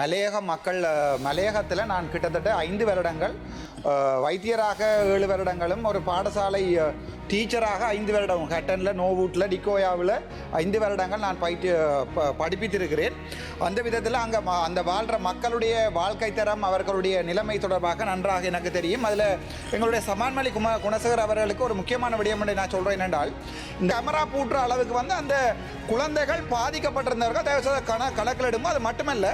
மலையக மக்கள் மலையகத்தில் நான் கிட்டத்தட்ட 5 வருடங்கள் வைத்தியராக 7 வருடங்களும் ஒரு பாடசாலை டீச்சராக 5 வருடம் ஹட்டனில் நோவூட்டில் டிகோயாவில் 5 வருடங்கள் நான் படிப்பித்திருக்கிறேன். அந்த விதத்தில் அங்கே அந்த வாழ்கிற மக்களுடைய வாழ்க்கை தரம் அவர்களுடைய நிலைமை தொடர்பாக நன்றாக எனக்கு தெரியும். அதில் எங்களுடைய சமான்மலி குணசேகர் அவர்களுக்கு ஒரு முக்கியமான விடயம் என்று நான் சொல்கிறேன் என்றால், இந்த கேமரா பூட்டுற அளவுக்கு அந்த குழந்தைகள் பாதிக்கப்பட்டிருந்தவர்கள் தயவுசெய்து கணக்கில் எடுக்கும். அது மட்டுமல்ல,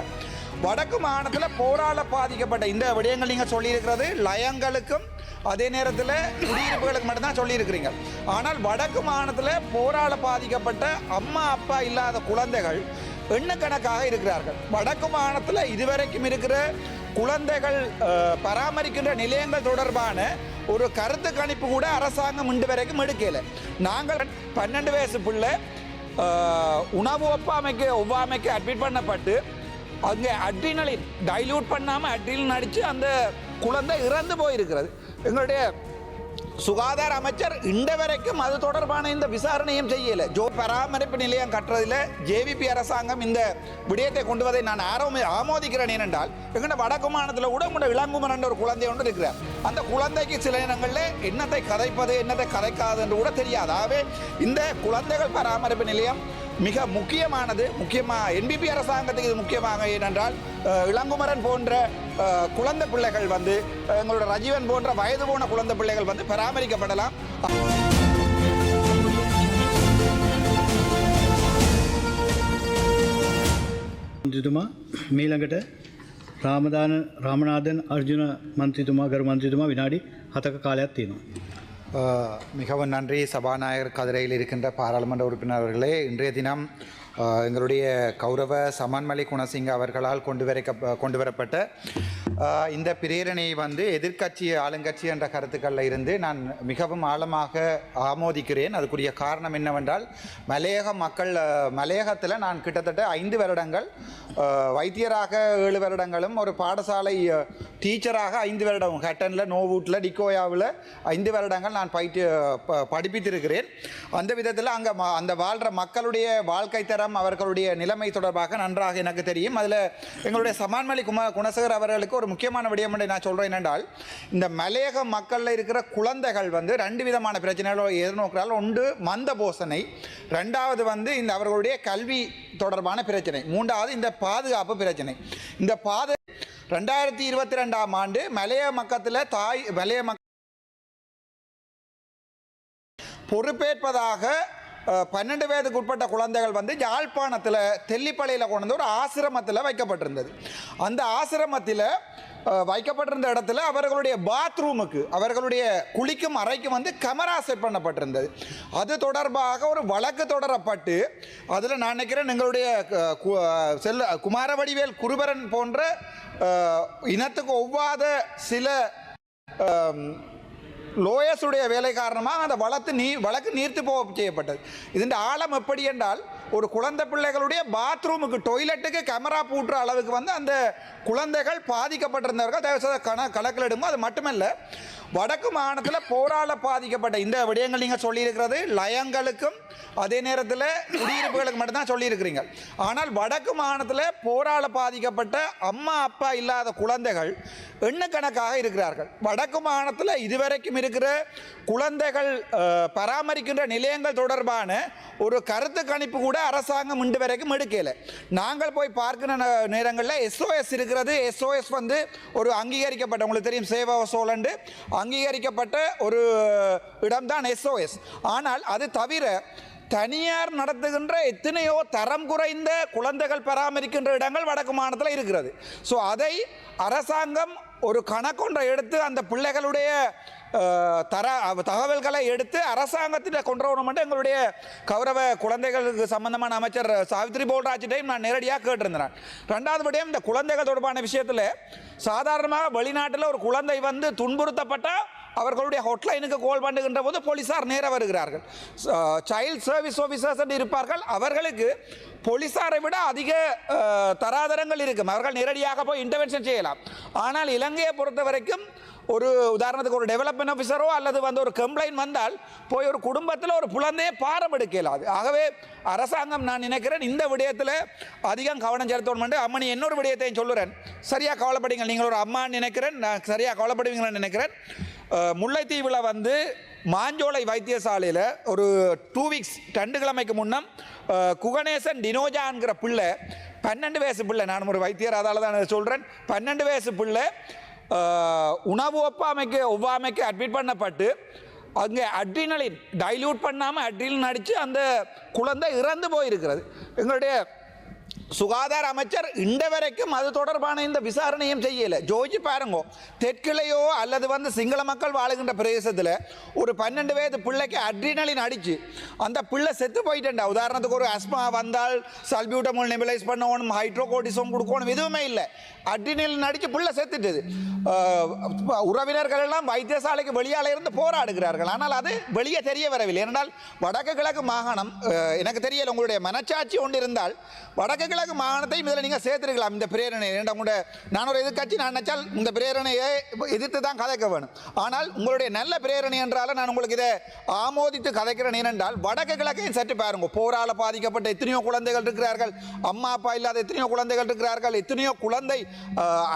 வடக்கு மாகாணத்தில் போரால பாதிக்கப்பட்ட இந்த விடயங்கள் நீங்கள் சொல்லியிருக்கிறது லயங்களுக்கும் அதே நேரத்தில் குடியிருப்புகளுக்கு மட்டும்தான் சொல்லியிருக்கிறீங்க. ஆனால் வடக்கு மாகாணத்தில் போரால பாதிக்கப்பட்ட அம்மா அப்பா இல்லாத குழந்தைகள் எண்ணுக்கணக்காக இருக்கிறார்கள். வடக்கு மாகாணத்தில் இதுவரைக்கும் இருக்கிற குழந்தைகள் பராமரிக்கின்ற நிலையங்கள் தொடர்பான ஒரு கருத்து கணிப்பு கூட அரசாங்கம் இன்று வரைக்கும் எடுக்கலை. நாங்கள் 12 வயசு பிள்ளை உணவு ஒவ்வாமைக்கு அட்மிட் பண்ணப்பட்டு அங்கே அட்ரினலின் டைல்யூட் பண்ணாமல் அட்ரினலின் அடித்து அந்த குழந்தை இறந்து போயிருக்கிறது. எங்களுடைய சுகாதார அமைச்சர் இன்ற வரைக்கும் அது தொடர்பான இந்த விசாரணையும் செய்யலை. பராமரிப்பு நிலையம் கட்டுறதில் ஜேவிபி அரசாங்கம் இந்த விடயத்தை கொண்டு வதை நான் ஆமோதிக்கிறேன். ஏனென்றால் எங்கள்ட வடக்கு மாநிலத்தில் கூட உங்களோட இளங்குமரன் என்ற ஒரு குழந்தை ஒன்று இருக்கிறார். அந்த குழந்தைக்கு சில இடங்களில் என்னத்தை கதைப்பது என்னத்தை கதைக்காது என்று கூட தெரியாது. ஆகவே இந்த குழந்தைகள் பராமரிப்பு நிலையம் மிக முக்கியமானது. முக்கியமாக என்பிபி அரசாங்கத்துக்கு இது முக்கியமாக. ஏனென்றால் இளங்குமரன் போன்ற குழந்தை பிள்ளைகள் எங்களோட ரஜீவன் போன்ற வயது போன குழந்தை பிள்ளைகள் பராமரிக்கப்படலாம். මන්ත්‍රීතුමා මීළඟට රාමනාදන් අර්ජුන මන්ත්‍රීතුමා ගරු මන්ත්‍රීතුමා විනාඩි 7ක කාලයක් තියෙනවා. மிகவும் நன்றி சபாநாயகர் கதிரையில் இருக்கின்ற பாராளுமன்ற உறுப்பினர்களே. இன்றைய தினம் எங்களுடைய கௌரவ சமன்மலி குணசிங்க அவர்களால் கொண்டு வரப்பட்ட இந்த பிரேரணையை எதிர்க்கட்சி ஆளுங்கட்சி என்ற கருத்துக்களில் இருந்து நான் மிகவும் ஆழமாக ஆமோதிக்கிறேன். அதுக்குரிய காரணம் என்னவென்றால், மலையகத்தில் நான் கிட்டத்தட்ட 5 வருடங்கள் வைத்தியராக 7 வருடங்களும் ஒரு பாடசாலை டீச்சராக 5 வருடம் ஹட்டனில் நோவூட்டில் டிகோயாவில் 5 வருடங்கள் நான் படிப்பித்திருக்கிறேன். அந்த விதத்தில் அங்கே அந்த வாழ்கிற மக்களுடைய வாழ்க்கை தரம் அவர்களுடைய நிலைமை தொடர்பாக நன்றாக எனக்கு தெரியும். அதில் எங்களுடைய சமான்மலி குணசேகர் அவர்களுக்கு ஒரு முக்கியமான விடயம் என்று நான் சொல்கிறேன். என்றால், இந்த மலையக மக்களில் இருக்கிற குழந்தைகள் 2 விதமான பிரச்சனைகள் எதிர்நோக்கிறார்கள். ஒன்று மந்த போசனை, 2வது இந்த அவர்களுடைய கல்வி தொடர்பான பிரச்சனை, 3வது இந்த பாதுகாப்பு பிரச்சனை. இந்த 2022ஆம் ஆண்டு மலைய மக்கள் பொறுப்பேற்பதாக 12 வயதுக்கு உட்பட்ட குழந்தைகள் யாழ்ப்பாணத்தில் தெல்லிப்பளையில் கொண்டு ஒரு ஆசிரமத்தில் வைக்கப்பட்டிருந்தது. அந்த ஆசிரமத்தில் வைக்கப்பட்டிருந்த இடத்துல அவர்களுடைய பாத்ரூமுக்கு, அவர்களுடைய குளிக்கும் அறைக்கு கேமரா செட் பண்ணப்பட்டிருந்தது. அது தொடர்பாக ஒரு வழக்கு தொடரப்பட்டு அதில் நான் நினைக்கிறேன் எங்களுடைய குமாரவடிவேல் குருபரன் போன்ற இனத்துக்கு ஒவ்வாத சில லோயஸுடைய வேலை காரணமாக அந்த வழக்கு நீர்த்து போக செய்யப்பட்டது. இதன் ஆழம் எப்படி என்றால், ஒரு குழந்தை பிள்ளைகளுடைய பாத்ரூமுக்கு டொய்லெட்டுக்கு கேமரா பூட்டுற அளவுக்கு அந்த குழந்தைகள் பாதிக்கப்பட்டிருந்தவர்கள் தயவுசெய்து கணக்கில் எடுக்கும். அது மட்டுமல்ல, வடக்கு மாகாணத்தில் போரால பாதிக்கப்பட்ட இந்த விடயங்கள் நீங்கள் சொல்லியிருக்கிறது லயங்களுக்கும் அதே நேரத்தில் குடியிருப்புகளுக்கு மட்டும்தான் சொல்லியிருக்கிறீங்க. ஆனால் வடக்கு மாகாணத்தில் போரால பாதிக்கப்பட்ட அம்மா அப்பா இல்லாத குழந்தைகள் எண்ணுக்கணக்காக இருக்கிறார்கள். வடக்கு மாகாணத்தில் இதுவரைக்கும் இருக்கிற குழந்தைகள் பராமரிக்கின்ற நிலையங்கள் தொடர்பான ஒரு கருத்து கணிப்பு கூட அரசாங்கம் இன்று வரைக்கும் எடுக்கலை. நாங்கள் போய் பார்க்கிற நேரங்களில் SOS இருக்கிறது. SOS ஒரு அங்கீகரிக்கப்பட்ட, உங்களுக்கு தெரியும், சேவா சோழண்டு அங்கீகரிக்கப்பட்ட ஒரு இடம்தான் SOS. ஆனால் அது தவிர தனியார் நடத்துகின்ற எத்தனையோ தரம் குறைந்த குழந்தைகள் பராமரிக்கின்ற இடங்கள் வடக்கு மாநிலத்தில் இருக்கிறது. ஸோ அதை அரசாங்கம் ஒரு கணக்கொன்றை எடுத்து அந்த பிள்ளைகளுடைய தகவல்களை எடுத்து அரசாங்கத்திட்ட கொண்டு வரணும். எங்களுடைய கௌரவ குழந்தைகளுக்கு சம்பந்தமான அமைச்சர் சாவித்ரி போல்ராஜிட்டையும் நான் நேரடியாக கேட்டிருந்தேன். 2வது விடயம், இந்த குழந்தைகள் தொடர்பான விஷயத்தில் சாதாரணமாக வெளிநாட்டில் ஒரு குழந்தை துன்புறுத்தப்பட்டால் அவர்களுடைய ஹாட்லைனுக்கு கால் பண்ணுகின்ற போது போலீஸார் நேர வருகிறார்கள். சைல்ட் சர்வீஸ் ஆஃபீஸர்ஸ் என்று இருப்பார்கள். அவர்களுக்கு போலீஸாரை விட அதிக தராதரங்கள் இருக்கும். அவர்கள் நேரடியாக போய் இன்டர்வென்ஷன் செய்யலாம். ஆனால் இலங்கையை பொறுத்த வரைக்கும் ஒரு உதாரணத்துக்கு ஒரு டெவலப்மெண்ட் ஆஃபீஸரோ அல்லது வந்து ஒரு கம்ப்ளைண்ட் வந்தால் போய் ஒரு குடும்பத்தில் ஒரு குழந்தையை பாரம் எடுக்க இயலாது. ஆகவே அரசாங்கம் நான் நினைக்கிறேன் இந்த விடயத்தில் அதிகம் கவனம் செலுத்தணும். அம்மனி இன்னொரு விடயத்தையும் சொல்லுறேன், சரியாக கவலைப்படுங்க. நீங்கள் ஒரு அம்மான்னு நினைக்கிறேன், நான் சரியாக கவலைப்படுவீங்கன்னு நினைக்கிறேன். முல்லைத்தீவில் வந்து மாஞ்சோலை வைத்தியசாலையில் ஒரு 2 வீக்ஸ் 2 கிழமைக்கு முன்னம் குகணேசன் டினோஜான்கிற பிள்ளை 12 வயசு பிள்ளை, நான் ஒரு வைத்தியர் அதால் தான் சொல்கிறேன், 12 வயசு பிள்ளை உணவு ஒவ்வாமைக்கு அட்மிட் பண்ணப்பட்டு அங்கே அட்ரினலின் டைல்யூட் பண்ணாமல் அட்ரினலின் அடித்து அந்த குழந்தை இறந்து போயிருக்கிறது. எங்களுடைய சுகாதார அமைச்சர் இன்று வரைக்கும் அது தொடர்பான இந்த விசாரணையும் செய்யலை. ஜோஜி பாருங்கோ, தெற்கிலையோ அல்லது வந்து சிங்கள மக்கள் வாழுகின்ற பிரதேசத்தில் ஒரு 12 வயது பிள்ளைக்கு அட்ரினலின் அடித்து அந்த பிள்ளை செத்து போயிட்டேன்டா. உதாரணத்துக்கு ஒரு அஸ்மா வந்தால் சல்பியூட்டமோல் நெபிலைஸ் பண்ணணும், ஹைட்ரோகோட்டிசோம் கொடுக்கணும், எதுவுமே இல்லை. அட்ரினலின் அடித்து பிள்ளை செத்துட்டுது. உறவினர்கள் எல்லாம் வைத்தியசாலைக்கு வெளியால் இருந்து போராடுகிறார்கள். ஆனால் அது வெளியே தெரிய வரவில்லை. ஏனென்றால் வடக்கு கிழக்கு மாகாணம், எனக்கு தெரியல, உங்களுடைய மனச்சாட்சி ஒன்று இருந்தால் வடக்கு கிழக்கு மாகாணத்தையும் இதில் நீங்கள் சேர்த்துருக்கலாம் இந்த பிரேரணை. உங்களுடைய நான் ஒரு எதிர்கட்சி, நான் நினைச்சால் இந்த பிரேரணையை எதிர்த்து தான் கதைக்க வேணும். ஆனால் உங்களுடைய நல்ல பிரேரணை என்றால் நான் உங்களுக்கு இதை ஆமோதித்து கதைக்கிறேன். ஏனென்றால் வடக்கு கிழக்கையும் சற்று பாருங்க, போரால் பாதிக்கப்பட்ட எத்தனையோ குழந்தைகள் இருக்கிறார்கள், அம்மா அப்பா இல்லாத எத்தனையோ குழந்தைகள் இருக்கிறார்கள், எத்தனையோ குழந்தை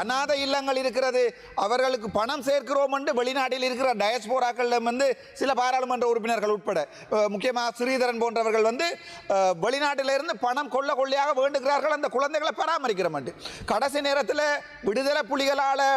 அநாதை இல்லங்கள் இருக்கிறது. அவர்களுக்கு பணம் சேர்க்கிறோம் என்று வெளிநாட்டில் இருக்கிற டயஸ்போராக்கள் வந்து சில பாராளுமன்ற உறுப்பினர்கள் உட்பட, முக்கியமாக ஸ்ரீதரன் போன்றவர்கள் வந்து வெளிநாட்டிலிருந்து பணம் கொள்ளையாக வேண்டுகிறார்கள் அந்த குழந்தைகளை பராமரிக்கிறோம். கடைசி நேரத்தில் விடுதலை புலிகளால்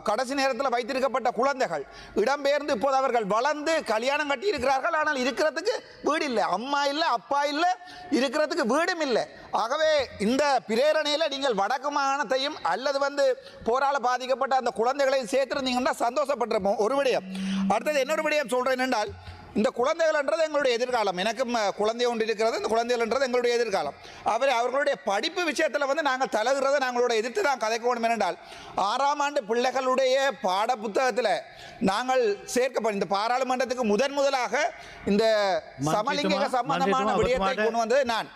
கடைசி நேரத்தில் வைத்திருக்கப்பட்ட குழந்தைகள் இடம்பெயர்ந்து இப்போது அவர்கள் வளர்ந்து கல்யாணம் கட்டி இருக்கிறார்கள். ஆனால் இருக்கிறதுக்கு வீடு இல்லை, அம்மா இல்லை, அப்பா இல்லை, இருக்கிறதுக்கு வீடும் இல்லை. ஆகவே இந்த பிரேரணையில் நீங்கள் வடக்கு மாகாணத்தையும் அல்லது வந்து போரால் பாதிக்கப்பட்ட அந்த குழந்தைகளையும் சேர்த்துருந்தீங்கன்னா சந்தோஷப்பட்டிருப்போம். ஒரு விடயம். அடுத்தது இன்னொரு விடயம் சொல்கிறேன் என்றால், இந்த குழந்தைகள்ன்றது எங்களுடைய எதிர்காலம். எனக்கும் குழந்தை ஒன்று இருக்கிறது. இந்த குழந்தைகள்ன்றது எங்களுடைய எதிர்காலம். அவர்களுடைய படிப்பு விஷயத்தில் வந்து நாங்கள் தலகிறத நாங்களோட எதிர்த்து தான் கதைக்க வேண்டும். என்றால் 6ஆம் ஆண்டு பிள்ளைகளுடைய பாட புத்தகத்தில் நாங்கள் சேர்க்கப்படும் இந்த பாராளுமன்றத்துக்கு முதலாக இந்த சமலிங்க சம்பந்தமான விடயத்தை கொண்டு வந்தது நான்.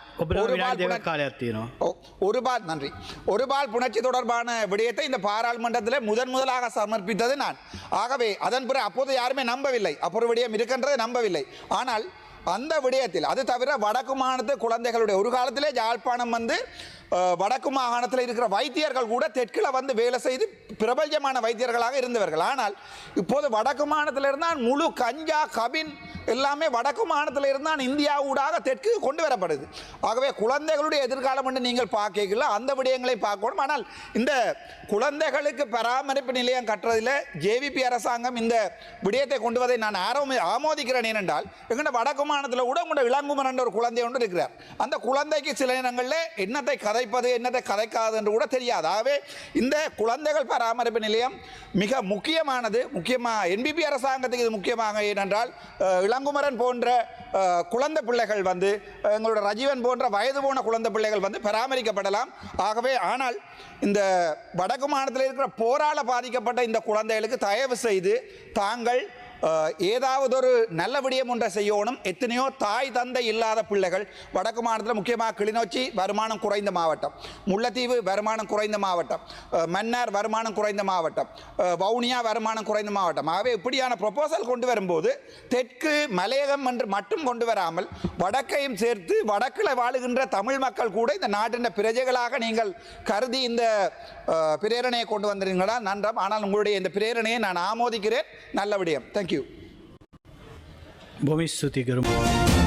ஒரு பால் புணர்ச்சி தொடர்பான விடயத்தை இந்த பாராளுமன்றத்தில் முதலாக சமர்ப்பித்தது நான். ஆகவே அதன் பிறகு அப்போது யாருமே நம்பவில்லை, அப்போ விடயம் இருக்கின்றதை நம்பவில்லை. ஆனால் அந்த விடயத்தில் அது தவிர வடக்கு மாகாணத்து குழந்தைகளுடைய ஒரு காலத்திலே யாழ்ப்பாணம் வந்து வடக்கு மாகாணத்தில் இருக்கிற வைத்தியர்கள் கூட தெற்கில் வந்து வேலை செய்து பிரபல்யமான வைத்தியர்களாக இருந்தவர்கள். ஆனால் இப்போது வடக்கு மாகாணத்தில் இருந்தால் முழு கஞ்சா கபின் எல்லாமே வடக்கு மாகாணத்தில் இருந்தால் இந்தியா ஊடாக தெற்கு கொண்டு வரப்படுது. ஆகவே குழந்தைகளுடைய எதிர்காலம் என்று நீங்கள் பார்க்கல, அந்த விடயங்களை பார்க்கணும். ஆனால் இந்த குழந்தைகளுக்கு பராமரிப்பு நிலையம் கட்டுறதில் ஜேவிபி அரசாங்கம் இந்த விடயத்தை கொண்டு வதை நான் ஆமோதிக்கிறேன். ஏனென்றால் எங்கள்ட வடக்கு மாகாணத்தில் கூட உங்களோட இளங்குமரன் என்ற ஒரு குழந்தை ஒன்று இருக்கிறார். அந்த குழந்தைக்கு சில நேரங்களில் என்னத்தை கதைப்பது என்னத்தை கதைக்காது என்று கூட தெரியாது. ஆகவே இந்த குழந்தைகள் பராமரிப்பு நிலையம் மிக முக்கியமானது. முக்கியமாக என்பிபி அரசாங்கத்துக்கு இது முக்கியமாக. ஏனென்றால் இளங்குமரன் போன்ற குழந்தை பிள்ளைகள் வந்து எங்களோட ரஜீவன் போன்ற வயது போன குழந்தை பிள்ளைகள் வந்து பராமரிக்கப்படலாம். ஆகவே ஆனால் இந்த வடக்கு மாநிலத்தில் இருக்கிற போரால் பாதிக்கப்பட்ட இந்த குழந்தைகளுக்கு தயவு செய்து தாங்கள் ஏதாவது ஒரு நல்ல விடயம் ஒன்றை செய்யணும். எத்தனையோ தாய் தந்தை இல்லாத பிள்ளைகள் வடக்கு மாநிலத்தில், முக்கியமாக கிளிநொச்சி வருமானம் குறைந்த மாவட்டம், முல்லைத்தீவு வருமானம் குறைந்த மாவட்டம், மன்னார் வருமானம் குறைந்த மாவட்டம், வவுனியா வருமானம் குறைந்த மாவட்டம். ஆகவே இப்படியான ப்ரொபோசல் கொண்டு வரும்போது தெற்கு மலையகம் என்று மட்டும் கொண்டு வராமல் வடக்கையும் சேர்த்து வடக்கில் வாழுகின்ற தமிழ் மக்கள் கூட இந்த நாட்டின் பிரஜைகளாக நீங்கள் கருதி இந்த பிரேரணையை கொண்டு வந்திருங்களா நன்றாம். ஆனால் உங்களுடைய இந்த பிரேரணையை நான் ஆமோதிக்கிறேன். நல்ல விடயம். தேங்க்யூ. Bomis Suti Garum.